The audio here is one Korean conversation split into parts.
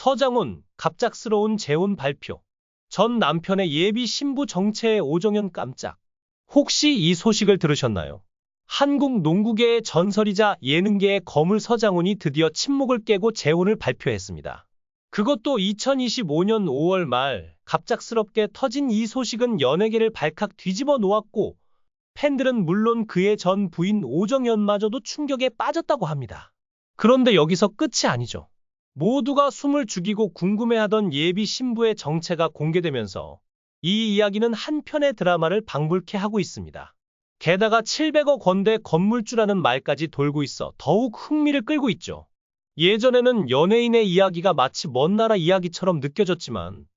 서장훈, 갑작스러운 재혼 발표. 전 남편의 예비 신부 정체에 오정연 깜짝. 혹시 이 소식을 들으셨나요? 한국 농구계의 전설이자 예능계의 거물 서장훈이 드디어 침묵을 깨고 재혼을 발표했습니다. 그것도 2025년 5월 말 갑작스럽게 터진 이 소식은 연예계를 발칵 뒤집어 놓았고 팬들은 물론 그의 전 부인 오정연마저도 충격에 빠졌다고 합니다. 그런데 여기서 끝이 아니죠. 모두가 숨을 죽이고 궁금해하던 예비 신부의 정체가 공개되면서 이 이야기는 한 편의 드라마를 방불케 하고 있습니다. 게다가 700억 원대 건물주라는 말까지 돌고 있어 더욱 흥미를 끌고 있죠. 예전에는 연예인의 이야기가 마치 먼 나라 이야기처럼 느껴졌지만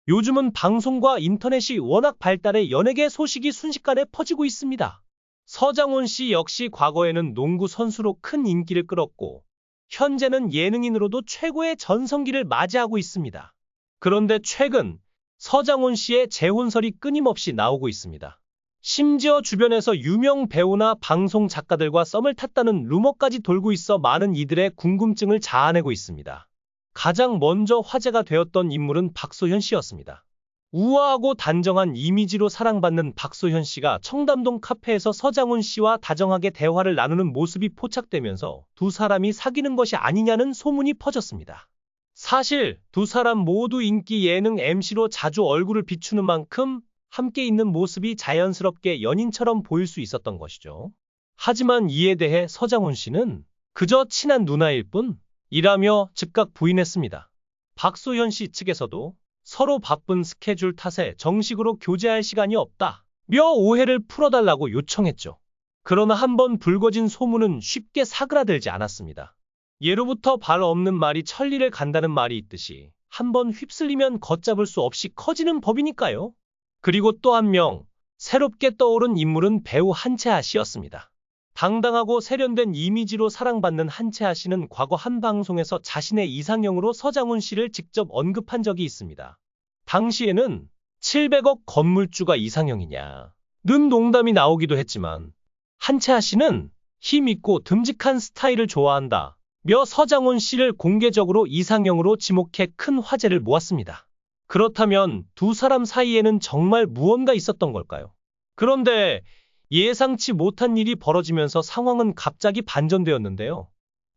요즘은 방송과 인터넷이 워낙 발달해 연예계 소식이 순식간에 퍼지고 있습니다. 서장훈 씨 역시 과거에는 농구 선수로 큰 인기를 끌었고 현재는 예능인으로도 최고의 전성기를 맞이하고 있습니다. 그런데 최근 서장훈 씨의 재혼설이 끊임없이 나오고 있습니다. 심지어 주변에서 유명 배우나 방송 작가들과 썸을 탔다는 루머까지 돌고 있어 많은 이들의 궁금증을 자아내고 있습니다. 가장 먼저 화제가 되었던 인물은 박소현 씨였습니다. 우아하고 단정한 이미지로 사랑받는 박소현 씨가 청담동 카페에서 서장훈 씨와 다정하게 대화를 나누는 모습이 포착되면서 두 사람이 사귀는 것이 아니냐는 소문이 퍼졌습니다. 사실 두 사람 모두 인기 예능 MC로 자주 얼굴을 비추는 만큼 함께 있는 모습이 자연스럽게 연인처럼 보일 수 있었던 것이죠. 하지만 이에 대해 서장훈 씨는 그저 친한 누나일 뿐이라며 즉각 부인했습니다. 박소현 씨 측에서도 서로 바쁜 스케줄 탓에 정식으로 교제할 시간이 없다며 오해를 풀어달라고 요청했죠. 그러나 한번 불거진 소문은 쉽게 사그라들지 않았습니다. 예로부터 발 없는 말이 천리를 간다는 말이 있듯이 한번 휩쓸리면 걷잡을 수 없이 커지는 법이니까요. 그리고 또 한 명, 새롭게 떠오른 인물은 배우 한채아 씨였습니다. 당당하고 세련된 이미지로 사랑받는 한채아 씨는 과거 한 방송에서 자신의 이상형으로 서장훈 씨를 직접 언급한 적이 있습니다. 당시에는 700억 건물주가 이상형이냐는 농담이 나오기도 했지만 한채아 씨는 힘있고 듬직한 스타일을 좋아한다며 서장훈 씨를 공개적으로 이상형으로 지목해 큰 화제를 모았습니다. 그렇다면 두 사람 사이에는 정말 무언가 있었던 걸까요? 그런데 예상치 못한 일이 벌어지면서 상황은 갑자기 반전되었는데요.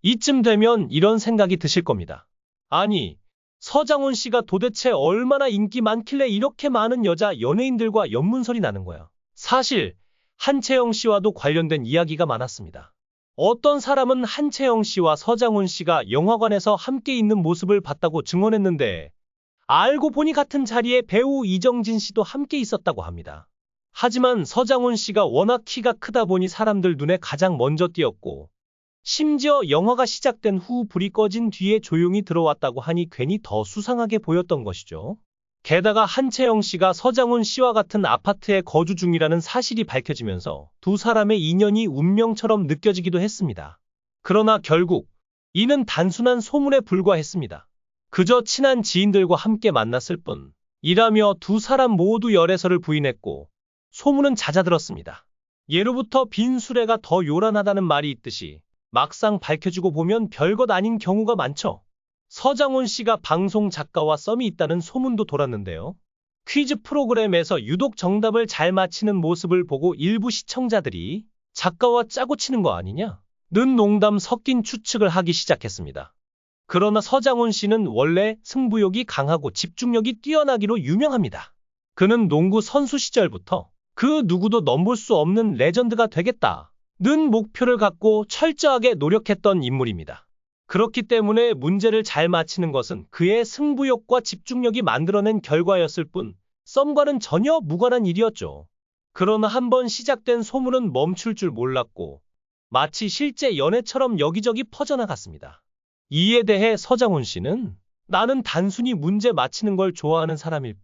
이쯤 되면 이런 생각이 드실 겁니다. 아니, 서장훈 씨가 도대체 얼마나 인기 많길래 이렇게 많은 여자 연예인들과 연문설이 나는 거야? 사실 한채영 씨와도 관련된 이야기가 많았습니다. 어떤 사람은 한채영 씨와 서장훈 씨가 영화관에서 함께 있는 모습을 봤다고 증언했는데 알고 보니 같은 자리에 배우 이정진 씨도 함께 있었다고 합니다. 하지만 서장훈 씨가 워낙 키가 크다 보니 사람들 눈에 가장 먼저 띄었고 심지어 영화가 시작된 후 불이 꺼진 뒤에 조용히 들어왔다고 하니 괜히 더 수상하게 보였던 것이죠. 게다가 한채영 씨가 서장훈 씨와 같은 아파트에 거주 중이라는 사실이 밝혀지면서 두 사람의 인연이 운명처럼 느껴지기도 했습니다. 그러나 결국 이는 단순한 소문에 불과했습니다. 그저 친한 지인들과 함께 만났을 뿐이라며 두 사람 모두 열애설을 부인했고 소문은 잦아들었습니다. 예로부터 빈 수레가 더 요란하다는 말이 있듯이 막상 밝혀지고 보면 별것 아닌 경우가 많죠. 서장훈 씨가 방송 작가와 썸이 있다는 소문도 돌았는데요. 퀴즈 프로그램에서 유독 정답을 잘 맞히는 모습을 보고 일부 시청자들이 작가와 짜고 치는 거 아니냐는 농담 섞인 추측을 하기 시작했습니다. 그러나 서장훈 씨는 원래 승부욕이 강하고 집중력이 뛰어나기로 유명합니다. 그는 농구 선수 시절부터 그 누구도 넘볼 수 없는 레전드가 되겠다는 목표를 갖고 철저하게 노력했던 인물입니다. 그렇기 때문에 문제를 잘 맞히는 것은 그의 승부욕과 집중력이 만들어낸 결과였을 뿐 썸과는 전혀 무관한 일이었죠. 그러나 한번 시작된 소문은 멈출 줄 몰랐고 마치 실제 연애처럼 여기저기 퍼져나갔습니다. 이에 대해 서장훈 씨는 나는 단순히 문제 맞히는 걸 좋아하는 사람일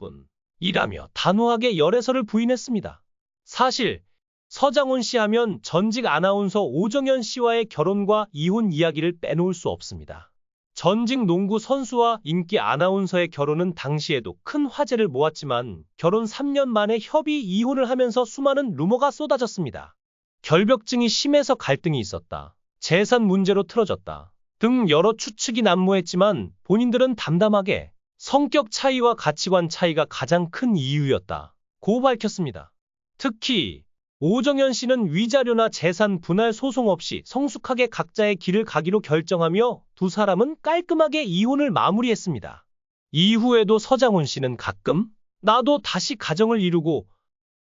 뿐이라며 단호하게 열애설을 부인했습니다. 사실 서장훈 씨 하면 전직 아나운서 오정연 씨와의 결혼과 이혼 이야기를 빼놓을 수 없습니다. 전직 농구 선수와 인기 아나운서의 결혼은 당시에도 큰 화제를 모았지만 결혼 3년 만에 협의 이혼을 하면서 수많은 루머가 쏟아졌습니다. 결벽증이 심해서 갈등이 있었다. 재산 문제로 틀어졌다. 등 여러 추측이 난무했지만 본인들은 담담하게 성격 차이와 가치관 차이가 가장 큰 이유였다고 밝혔습니다. 특히 오정현 씨는 위자료나 재산 분할 소송 없이 성숙하게 각자의 길을 가기로 결정하며 두 사람은 깔끔하게 이혼을 마무리했습니다. 이후에도 서장훈 씨는 가끔 나도 다시 가정을 이루고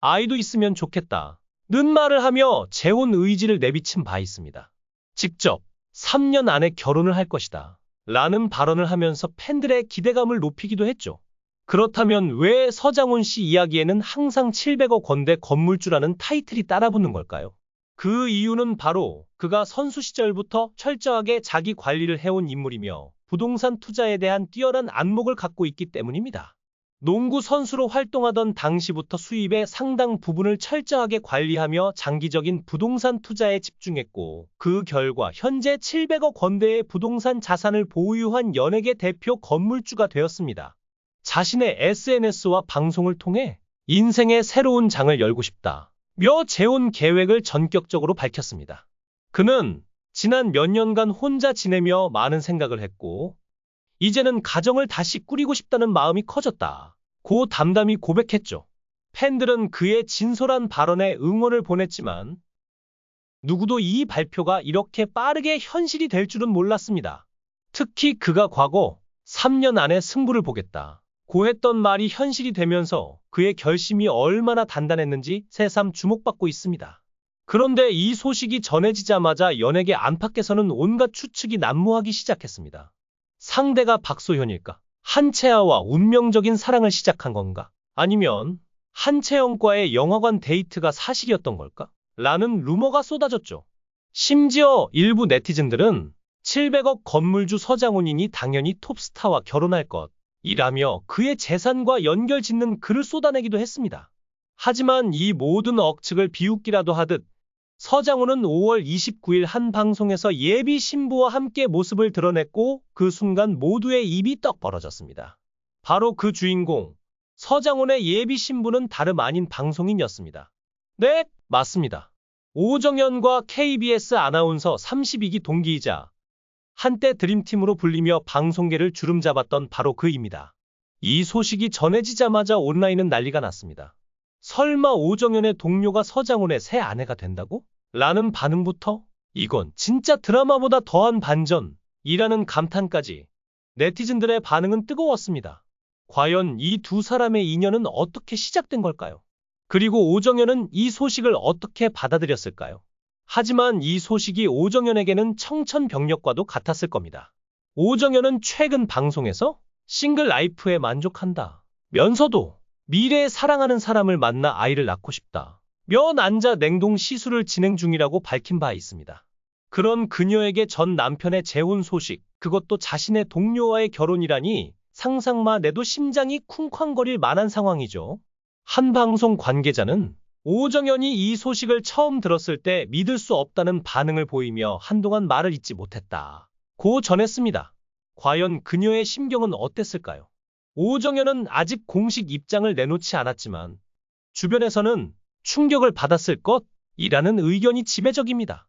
아이도 있으면 좋겠다 는 말을 하며 재혼 의지를 내비친 바 있습니다. 직접 3년 안에 결혼을 할 것이다 라는 발언을 하면서 팬들의 기대감을 높이기도 했죠. 그렇다면 왜 서장훈 씨 이야기에는 항상 700억 원대 건물주라는 타이틀이 따라붙는 걸까요? 그 이유는 바로 그가 선수 시절부터 철저하게 자기 관리를 해온 인물이며 부동산 투자에 대한 뛰어난 안목을 갖고 있기 때문입니다. 농구 선수로 활동하던 당시부터 수입의 상당 부분을 철저하게 관리하며 장기적인 부동산 투자에 집중했고 그 결과 현재 700억 원대의 부동산 자산을 보유한 연예계 대표 건물주가 되었습니다. 자신의 SNS와 방송을 통해 인생의 새로운 장을 열고 싶다며 재혼 계획을 전격적으로 밝혔습니다. 그는 지난 몇 년간 혼자 지내며 많은 생각을 했고 이제는 가정을 다시 꾸리고 싶다는 마음이 커졌다고 담담히 고백했죠. 팬들은 그의 진솔한 발언에 응원을 보냈지만 누구도 이 발표가 이렇게 빠르게 현실이 될 줄은 몰랐습니다. 특히 그가 과거 3년 안에 승부를 보겠다고 했던 말이 현실이 되면서 그의 결심이 얼마나 단단했는지 새삼 주목받고 있습니다. 그런데 이 소식이 전해지자마자 연예계 안팎에서는 온갖 추측이 난무하기 시작했습니다. 상대가 박소현일까? 한채아와 운명적인 사랑을 시작한 건가? 아니면 한채영과의 영화관 데이트가 사실이었던 걸까? 라는 루머가 쏟아졌죠. 심지어 일부 네티즌들은 700억 건물주 서장훈이니 당연히 톱스타와 결혼할 것이라며 그의 재산과 연결 짓는 글을 쏟아내기도 했습니다. 하지만 이 모든 억측을 비웃기라도 하듯 서장훈은 5월 29일 한 방송에서 예비 신부와 함께 모습을 드러냈고 그 순간 모두의 입이 떡 벌어졌습니다. 바로 그 주인공, 서장훈의 예비 신부는 다름 아닌 방송인이었습니다. 네, 맞습니다. 오정현과 KBS 아나운서 32기 동기이자 한때 드림팀으로 불리며 방송계를 주름잡았던 바로 그입니다. 이 소식이 전해지자마자 온라인은 난리가 났습니다. 설마 오정현의 동료가 서장훈의 새 아내가 된다고? 라는 반응부터 이건 진짜 드라마보다 더한 반전이라는 감탄까지 네티즌들의 반응은 뜨거웠습니다. 과연 이 두 사람의 인연은 어떻게 시작된 걸까요? 그리고 오정현은 이 소식을 어떻게 받아들였을까요? 하지만 이 소식이 오정현에게는 청천벽력과도 같았을 겁니다. 오정현은 최근 방송에서 싱글 라이프에 만족한다 면서도 미래에 사랑하는 사람을 만나 아이를 낳고 싶다 며 난자 냉동 시술을 진행 중이라고 밝힌 바 있습니다. 그런 그녀에게 전 남편의 재혼 소식, 그것도 자신의 동료와의 결혼이라니 상상만 해도 심장이 쿵쾅거릴 만한 상황이죠. 한 방송 관계자는 오정현이 이 소식을 처음 들었을 때 믿을 수 없다는 반응을 보이며 한동안 말을 잇지 못했다고 전했습니다. 과연 그녀의 심경은 어땠을까요? 오정현은 아직 공식 입장을 내놓지 않았지만 주변에서는 충격을 받았을 것이라는 의견이 지배적입니다.